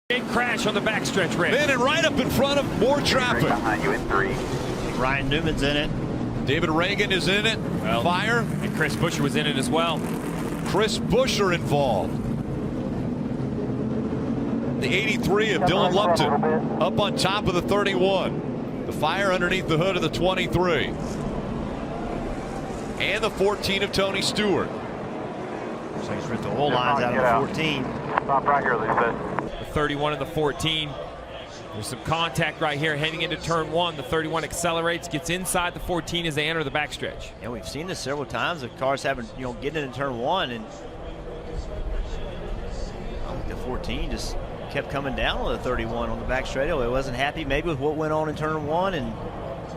Big crash on the backstretch, Rick. Then and right up in front of more traffic. Behind you in 3. Ryan Newman's in it. David Reagan is in it. Well, Fire. And Chris Buescher was in it as well. Chris Buescher involved. The 83 of Dylan Lupton up on top of the 31. The Fire underneath the hood of the 23. And the 14 of Tony Stewart. So he's ripped the whole lines out of the 14. Stop right here, Lisa. The 31 and the 14. There's some contact right here heading into turn 1. The 31 accelerates, gets inside the 14 as they enter the backstretch. Yeah, we've seen this several times. The cars haven't, getting into turn 1, and the 14 just kept coming down on the 31 on the back straightaway. Wasn't happy maybe with what went on in turn 1, and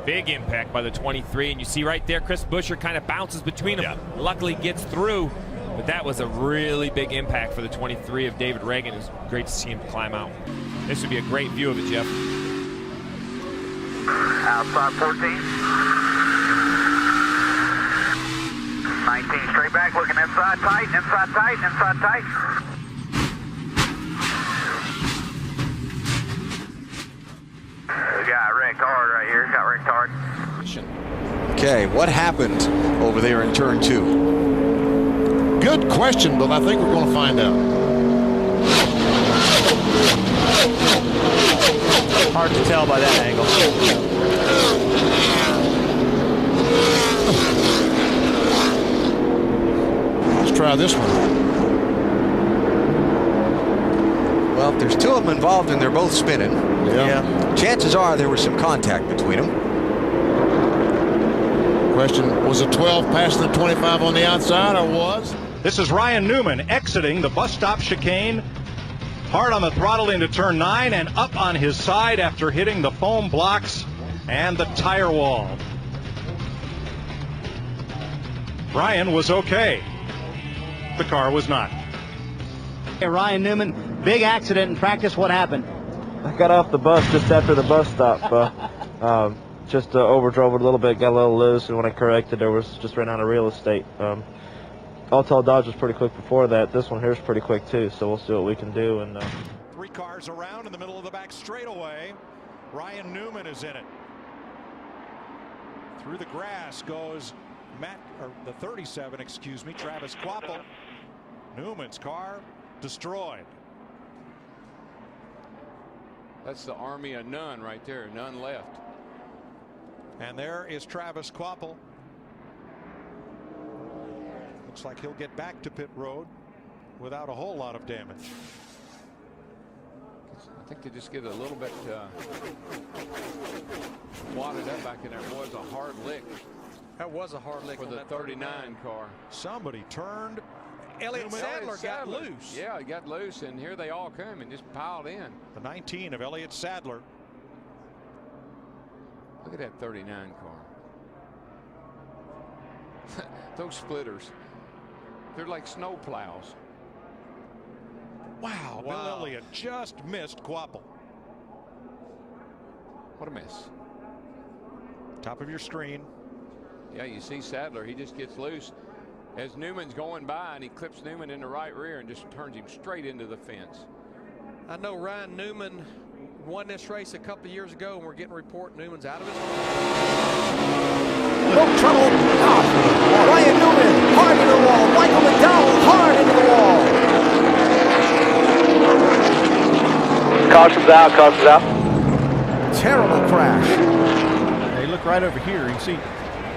big impact by the 23, and you see right there Chris Buescher kind of bounces between them. Yeah. Luckily gets through, but that was a really big impact for the 23 of David Reagan. It was great to see him climb out. This would be a great view of it, Jeff. Outside 14. 19 straight back, looking inside tight, inside tight, inside tight. We got wrecked hard right here, got wrecked hard. Okay, what happened over there in turn 2? Good question, but I think we're going to find out. hard to tell by that angle. Let's try this one. Well, if there's 2 of them involved and they're both spinning, Yeah. chances are there was some contact between them. Question, was a 12 passing the 25 on the outside, or was? This is Ryan Newman exiting the bus stop chicane, hard on the throttle into turn 9 and up on his side after hitting the foam blocks and the tire wall. Ryan was okay. The car was not. Hey, Ryan Newman, big accident in practice. What happened? I got off the bus just after the bus stop. Just overdrove it a little bit, got a little loose, and when I corrected, there was just ran out of real estate. All-Tall Dodge was pretty quick before that. This one here is pretty quick too, so we'll see what we can do. And 3 cars around in the middle of the back straightaway. Ryan Newman is in it. Through the grass goes the 37, excuse me, Travis Quapple. Newman's car destroyed. That's the army of none right there, none left. And there is Travis Quapple. Looks like he'll get back to pit road without a whole lot of damage. I think they just get a little bit wadded up back in there. It was a hard lick. That was a hard lick for the 39 car. Somebody turned. Elliott Sadler got loose. Yeah, he got loose, and here they all come and just piled in. The 19 of Elliott Sadler. Look at that 39 car. Those splitters, they're like snow plows. Wow, Bill Elliott just missed Quapple. What a miss. Top of your screen. Yeah, you see Sadler, he just gets loose as Newman's going by, and he clips Newman in the right rear and just turns him straight into the fence. I know Ryan Newman won this race a couple of years ago, and we're getting a report Newman's out of his. No trouble. Ryan Newman hard into the wall. Michael McDowell hard into the wall. caution's out, caution's out. Terrible crash. Hey, look right over here. You can see,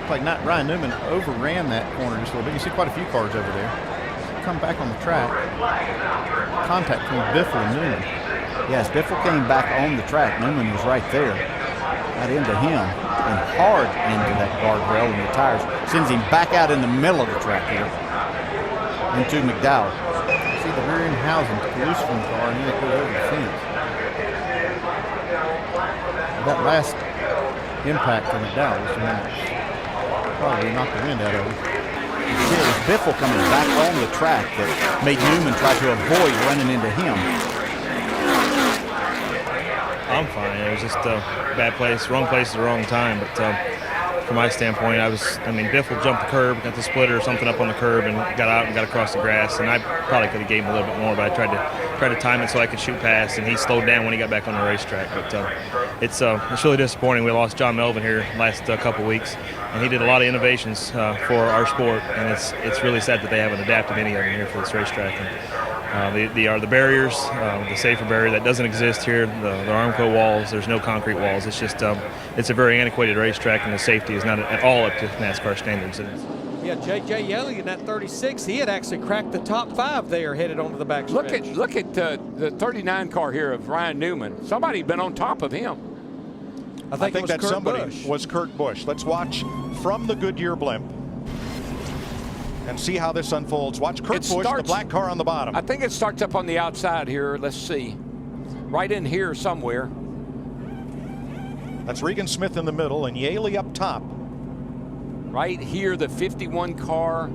like Ryan Newman overran that corner just a little bit. You see quite a few cars over there. Come back on the track. Contact between Biffle and Newman. Yes, Biffle came back on the track. Newman was right there. Got into him and hard into that guardrail and the tires. Sends him back out in the middle of the track here into McDowell. You see the rear end housing loose from the car and then it goes over the fence. That last impact from McDowell was probably knocked the wind out of him. It was Biffle coming back on the track that made Newman try to avoid running into him. I'm fine. It was just a bad place, wrong place at the wrong time. But from my standpoint, Biff will jump the curb, got the splitter or something up on the curb, and got out and got across the grass. And I probably could have gave him a little bit more, but I tried to time it so I could shoot past, and he slowed down when he got back on the racetrack. But it's really disappointing. We lost John Melvin here last couple weeks, and he did a lot of innovations for our sport, and it's really sad that they haven't adapted any of them here for this racetrack. And the barriers, the safer barrier that doesn't exist here, the Armco walls, there's no concrete walls. It's just it's a very antiquated racetrack, and the safety is not at all up to NASCAR standards. Yeah, J.J. Yelly in that 36, he had actually cracked the top 5 there, headed onto the back stretch. Look at the 39 car here of Ryan Newman. Somebody been on top of him. I think that somebody was Kurt Busch. Let's watch from the Goodyear blimp and see how this unfolds. Watch Kurt Busch, the black car on the bottom. I think it starts up on the outside here. Let's see. Right in here somewhere. That's Regan Smith in the middle and Yaley up top. Right here, the 51 car,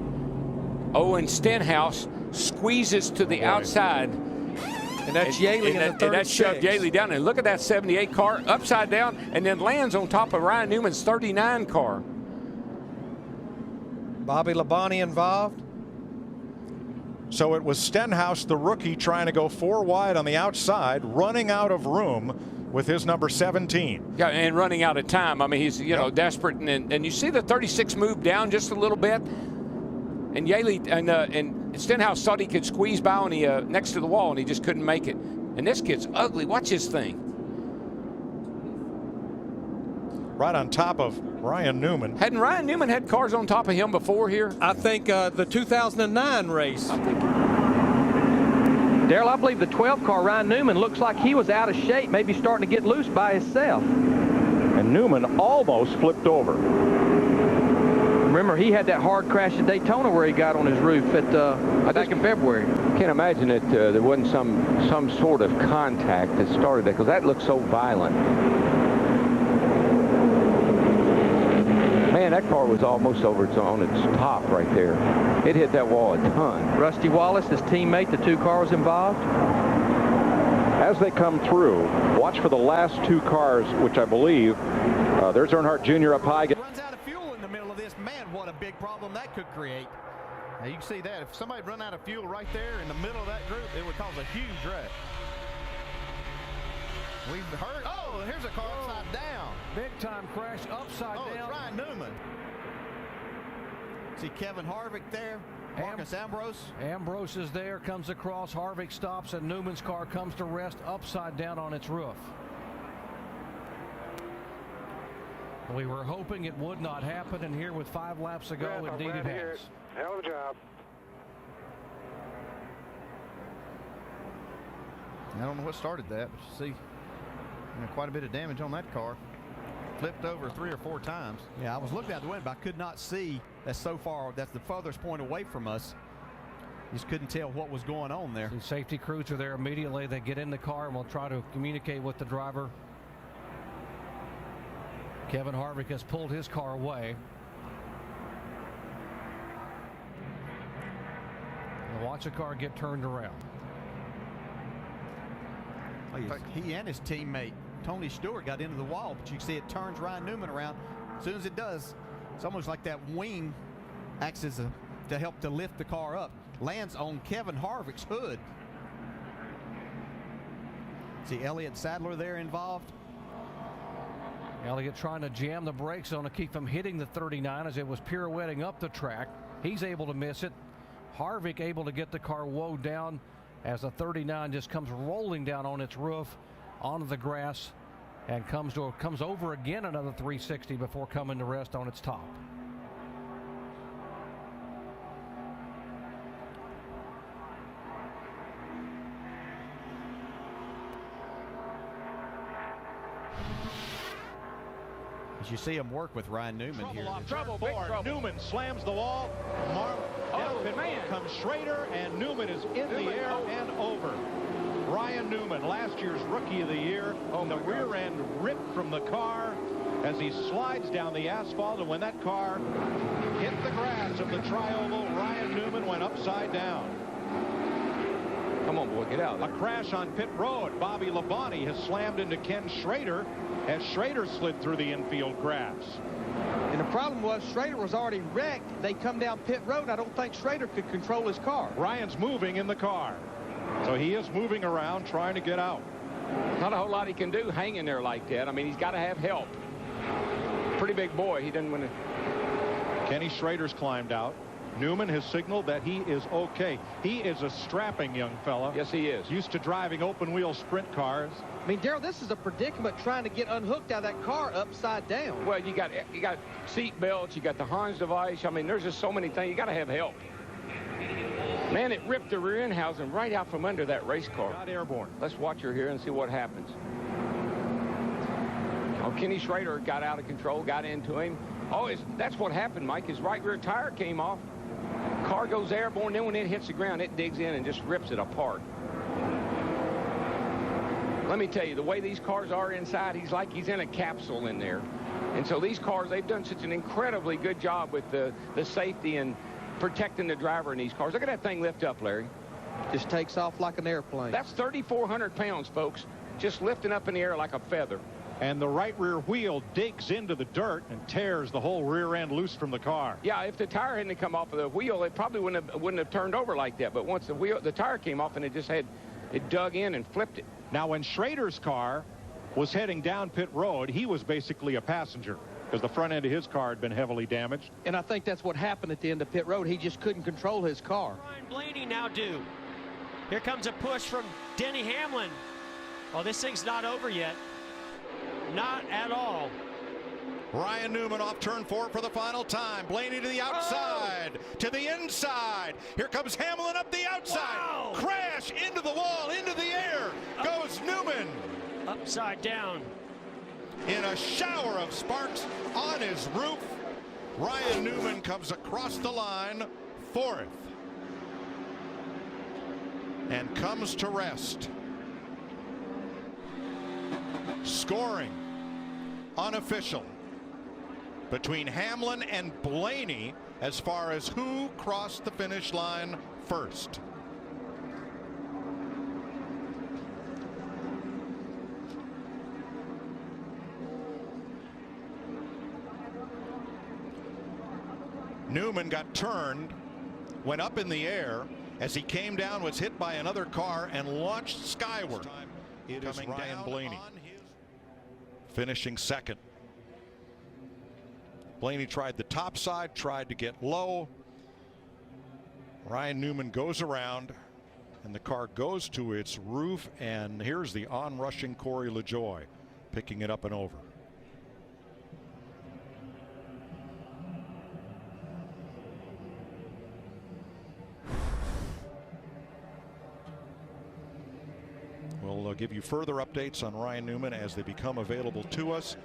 Owen Stenhouse squeezes to the outside. And that's Yaley in the 36. And that shoved Yaley down. And look at that 78 car upside down and then lands on top of Ryan Newman's 39 car. Bobby Labonte involved. So it was Stenhouse, the rookie, trying to go 4 wide on the outside, running out of room with his number 17. Yeah, and running out of time. I mean, he's desperate, and you see the 36 move down just a little bit, and Yaley and Stenhouse thought he could squeeze by on the next to the wall, and he just couldn't make it. And this kid's ugly. Watch his thing. Right on top of Ryan Newman. Hadn't Ryan Newman had cars on top of him before here? I think the 2009 race. Darrell, I believe the 12 car, Ryan Newman, looks like he was out of shape, maybe starting to get loose by himself. And Newman almost flipped over. Remember, he had that hard crash at Daytona where he got on his roof back in February. I can't imagine that there wasn't some sort of contact that started that, because that looked so violent. Man, that car was almost on its top right there. It hit that wall a ton. Rusty Wallace, his teammate, the 2 cars involved. As they come through, watch for the last 2 cars, which I believe, there's Earnhardt Jr. up high. Runs out of fuel in the middle of this. Man, what a big problem that could create. Now you can see that. If somebody run out of fuel right there in the middle of that group, it would cause a huge wreck. We've heard, oh, here's a car upside down. Big time crash upside down. It's Ryan Newman. See Kevin Harvick there. Marcus Ambrose. Ambrose is there, comes across. Harvick stops, and Newman's car comes to rest upside down on its roof. We were hoping it would not happen, and here with 5 laps to go, indeed it has. Hell of a job. I don't know what started that, but you see quite a bit of damage on that car. Flipped over 3 or 4 times. Yeah, I was looking out the window, but I could not see. That's so far. That's the furthest point away from us. Just couldn't tell what was going on there. The safety crews are there immediately. They get in the car and will try to communicate with the driver. Kevin Harvick has pulled his car away. And watch the car get turned around. In fact, he and his teammate Tony Stewart got into the wall, but you can see it turns Ryan Newman around. As soon as it does, it's almost like that wing acts as to help to lift the car up. Lands on Kevin Harvick's hood. See Elliott Sadler there involved. Elliott trying to jam the brakes on to keep from hitting the 39 as it was pirouetting up the track. He's able to miss it. Harvick able to get the car woed down as the 39 just comes rolling down on its roof onto the grass and comes over again another 360 before coming to rest on its top. As you see him work with Ryan Newman here. Trouble. Newman slams the wall. Comes Schrader, and Newman is in the air and over. Ryan Newman, last year's Rookie of the Year. The rear end ripped from the car as he slides down the asphalt, and when that car hit the grass of the tri-oval, Ryan Newman went upside down. Come on, boy, get out. A crash on pit road. Bobby Labonte has slammed into Ken Schrader as Schrader slid through the infield grass. And And the problem was Schrader was already wrecked. They come down pit road. I don't think Schrader could control his car. Ryan's moving in the car. So he is moving around trying to get out. Not a whole lot he can do hanging there like that. I mean, he's got to have help. Pretty big boy. He doesn't want to. Kenny Schrader's climbed out. Newman has signaled that he is okay. He is a strapping young fella. Yes, he is. Used to driving open-wheel sprint cars. I mean, Darrell, this is a predicament trying to get unhooked out of that car upside down. Well, you got seat belts, you got the Hans device. I mean, there's just so many things. You got to have help. Man, it ripped the rear end housing right out from under that race car. Got airborne. Let's watch her here and see what happens. Oh, Kenny Schrader got out of control, got into him. Oh, that's what happened, Mike. His right rear tire came off. Car goes airborne, then when it hits the ground, it digs in and just rips it apart. Let me tell you, the way these cars are inside, he's in a capsule in there. And so these cars, they've done such an incredibly good job with the safety and protecting the driver in these cars. Look at that thing lift up, Larry. Just takes off like an airplane. That's 3,400 pounds, folks, just lifting up in the air like a feather. And the right rear wheel digs into the dirt and tears the whole rear end loose from the car. Yeah, if the tire hadn't come off of the wheel, it probably wouldn't have turned over like that. But once the tire came off, and it dug in and flipped it. Now, when Schrader's car was heading down pit road, he was basically a passenger because the front end of his car had been heavily damaged. And I think that's what happened at the end of pit road. He just couldn't control his car. Ryan Blaney now do. Here comes a push from Denny Hamlin. Oh, this thing's not over yet. Not at all. Ryan Newman off turn 4 for the final time. Blaney to the outside, to the inside. Here comes Hamlin up the outside. Wow. Crash into the wall, into the air goes Newman. Upside down. In a shower of sparks on his roof, Ryan Newman comes across the line, 4th. And comes to rest. Scoring unofficial between Hamlin and Blaney as far as who crossed the finish line first. Newman got turned, went up in the air. As he came down, was hit by another car and launched skyward. It is Ryan Blaney finishing second. Blaney tried the top side, tried to get low. Ryan Newman goes around, and the car goes to its roof, and here's the on-rushing Corey LaJoie picking it up and over. We'll give you further updates on Ryan Newman as they become available to us.